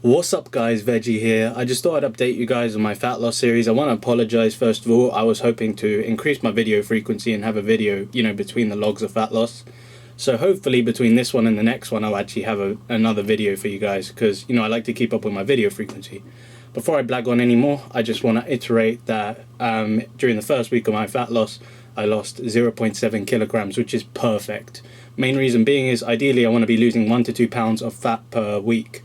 What's up guys, Veggie here. I just thought I'd update you guys on my fat loss series. I want to apologize first of all. I was hoping to increase my video frequency and have a video, between the logs of fat loss. So hopefully between this one and the next one I'll actually have another video for you guys, because I like to keep up with my video frequency. Before I blag on anymore, I just want to iterate that during the first week of my fat loss I lost 0.7 kilograms, which is perfect. Main reason being is ideally I want to be losing 1 to 2 pounds of fat per week.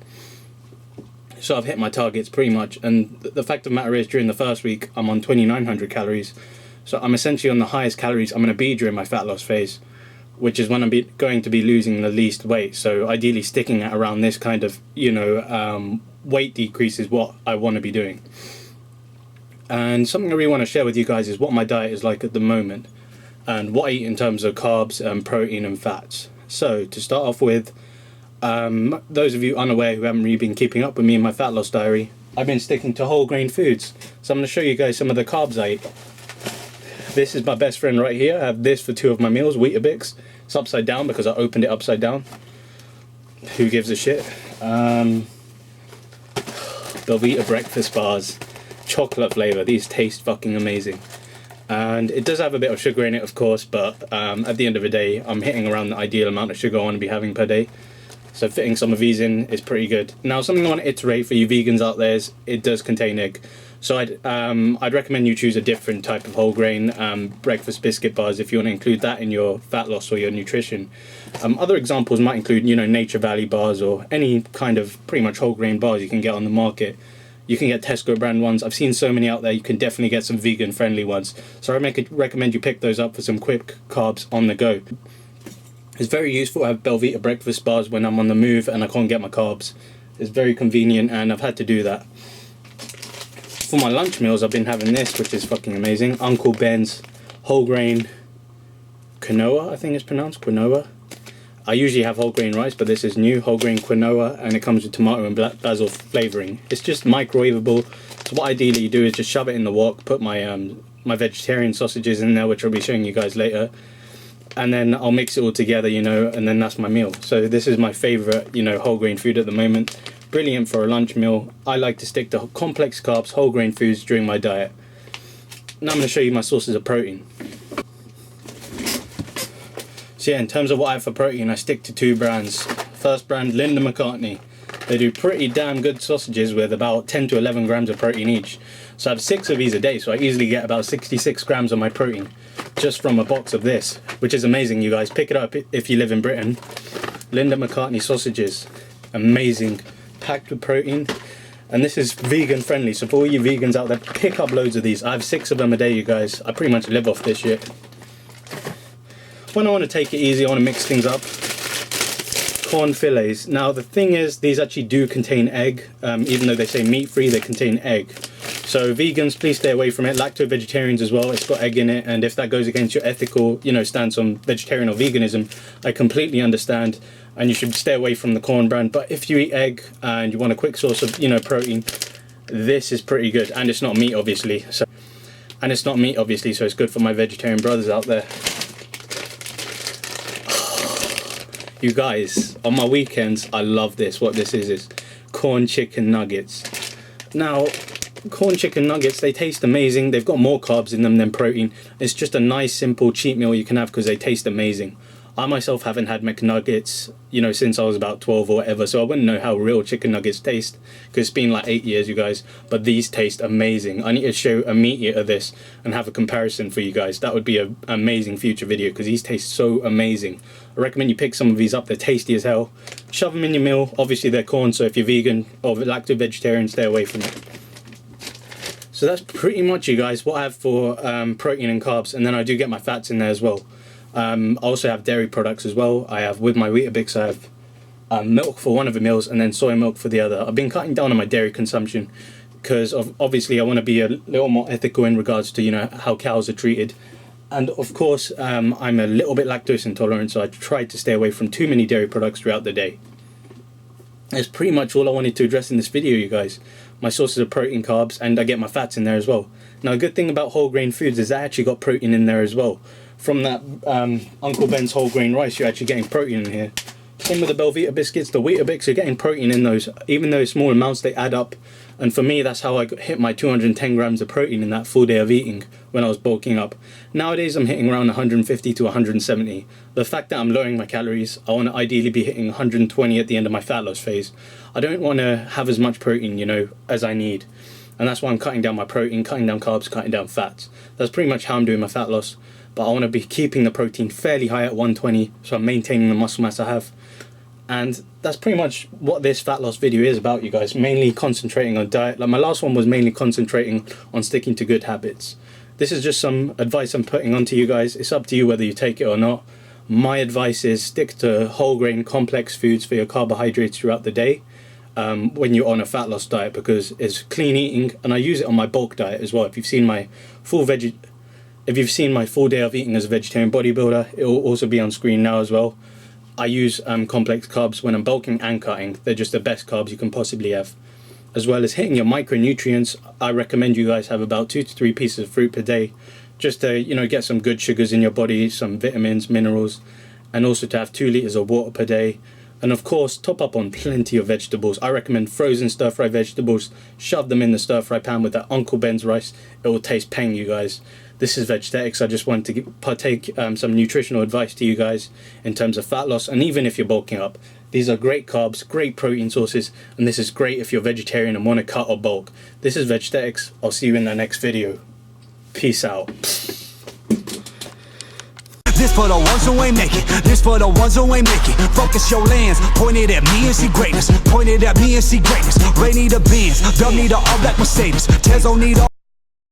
So I've hit my targets pretty much, and the fact of the matter is during the first week I'm on 2900 calories, so I'm essentially on the highest calories I'm going to be during my fat loss phase, which is when I'm going to be losing the least weight. So ideally sticking at around this kind of weight decrease is what I want to be doing. And something I really want to share with you guys is what my diet is like at the moment and what I eat in terms of carbs and protein and fats. So to start off with, those of you unaware who haven't really been keeping up with me in my fat loss diary, I've been sticking to whole grain foods. So I'm going to show you guys some of the carbs I eat. This is my best friend right here. I have this for 2 of my meals, Weetabix. It's upside down because I opened it upside down. Who gives a shit? Belvita breakfast bars, chocolate flavour. These taste fucking amazing. And it does have a bit of sugar in it, of course, but at the end of the day, I'm hitting around the ideal amount of sugar I want to be having per day. So fitting some of these in is pretty good. Now, something I want to iterate for you vegans out there is it does contain egg. So I'd recommend you choose a different type of whole grain breakfast biscuit bars if you want to include that in your fat loss or your nutrition. Other examples might include, Nature Valley bars or any kind of pretty much whole grain bars you can get on the market. You can get Tesco brand ones. I've seen so many out there. You can definitely get some vegan friendly ones. So I recommend you pick those up for some quick carbs on the go. It's very useful. I have Belvita breakfast bars when I'm on the move and I can't get my carbs. It's very convenient and I've had to do that. For my lunch meals I've been having this, which is fucking amazing. Uncle Ben's whole grain quinoa, I think it's pronounced, quinoa. I usually have whole grain rice, but this is new, whole grain quinoa, and it comes with tomato and basil flavouring. It's just microwavable. So what ideally you do is just shove it in the wok, put my my vegetarian sausages in there, which I'll be showing you guys later. And then I'll mix it all together, and then that's my meal. So this is my favourite, whole grain food at the moment. Brilliant for a lunch meal. I like to stick to complex carbs, whole grain foods during my diet. Now I'm going to show you my sources of protein. So yeah, in terms of what I have for protein, I stick to 2 brands. First brand, Linda McCartney. They do pretty damn good sausages with about 10 to 11 grams of protein each. So I have 6 of these a day, so I easily get about 66 grams of my protein just from a box of this, which is amazing, you guys. Pick it up if you live in Britain. Linda McCartney sausages. Amazing. Packed with protein. And this is vegan friendly, so for all you vegans out there, pick up loads of these. I have 6 of them a day, you guys. I pretty much live off this shit. When I want to take it easy, I want to mix things up. Corn fillets. Now the thing is, these actually do contain egg. Even though they say meat free, they contain egg. So vegans, please stay away from it. Lacto-vegetarians as well, it's got egg in it, and if that goes against your ethical, stance on vegetarian or veganism, I completely understand, and you should stay away from the corn brand. But if you eat egg and you want a quick source of, protein, this is pretty good, and it's not meat, obviously. So it's good for my vegetarian brothers out there. You guys, on my weekends, I love this. What this is corn chicken nuggets. Now, corn chicken nuggets, they taste amazing. They've got more carbs in them than protein. It's just a nice, simple, cheap meal you can have because they taste amazing. I myself haven't had McNuggets, since I was about 12 or whatever, so I wouldn't know how real chicken nuggets taste because it's been like 8 years, you guys. But these taste amazing. I need to show a meat eater this and have a comparison for you guys. That would be an amazing future video because these taste so amazing. I recommend you pick some of these up. They're tasty as hell. Shove them in your meal. Obviously they're corn, so if you're vegan or lacto-vegetarian, stay away from it. So that's pretty much, you guys, what I have for protein and carbs, and then I do get my fats in there as well. I also have dairy products as well. I have, with my Weetabix, I have milk for one of the meals and then soy milk for the other. I've been cutting down on my dairy consumption because obviously I want to be a little more ethical in regards to how cows are treated. And of course I'm a little bit lactose intolerant, so I try to stay away from too many dairy products throughout the day. That's pretty much all I wanted to address in this video, you guys. My sources of protein, carbs, and I get my fats in there as well. Now a good thing about whole grain foods is I actually got protein in there as well. From that Uncle Ben's whole grain rice, you're actually getting protein in here. Same with the Belvita biscuits. The Weetabix, you're getting protein in those. Even though small amounts, they add up. And for me, that's how I hit my 210 grams of protein in that full day of eating when I was bulking up. Nowadays, I'm hitting around 150 to 170. The fact that I'm lowering my calories, I want to ideally be hitting 120 at the end of my fat loss phase. I don't want to have as much protein, you know, as I need. And that's why I'm cutting down my protein, cutting down carbs, cutting down fats. That's pretty much how I'm doing my fat loss. But I want to be keeping the protein fairly high at 120, so I'm maintaining the muscle mass I have. And that's pretty much what this fat loss video is about, you guys. Mainly concentrating on diet. Like my last one was mainly concentrating on sticking to good habits. This is just some advice I'm putting onto you guys. It's up to you whether you take it or not. My advice is stick to whole grain complex foods for your carbohydrates throughout the day when you're on a fat loss diet, because it's clean eating, and I use it on my bulk diet as well. If you've seen my full day of eating as a vegetarian bodybuilder, it will also be on screen now as well. I use complex carbs when I'm bulking and cutting. They're just the best carbs you can possibly have. As well as hitting your micronutrients, I recommend you guys have about 2 to 3 pieces of fruit per day, just to, you know, get some good sugars in your body, some vitamins, minerals, and also to have 2 liters of water per day. And of course, top up on plenty of vegetables. I recommend frozen stir-fry vegetables. Shove them in the stir-fry pan with that Uncle Ben's rice. It will taste peng, you guys. This is Vegetetics. I just wanted to partake some nutritional advice to you guys in terms of fat loss, and even if you're bulking up. These are great carbs, great protein sources, and this is great if you're vegetarian and want to cut or bulk. This is Vegetetics. I'll see you in the next video. Peace out. This for the ones who ain't make it. This for the ones who ain't make it. Focus your lens. Point it at me and see greatness. Point it at me and see greatness. Ray need a Benz. Dub need a all black Mercedes. Tezo need a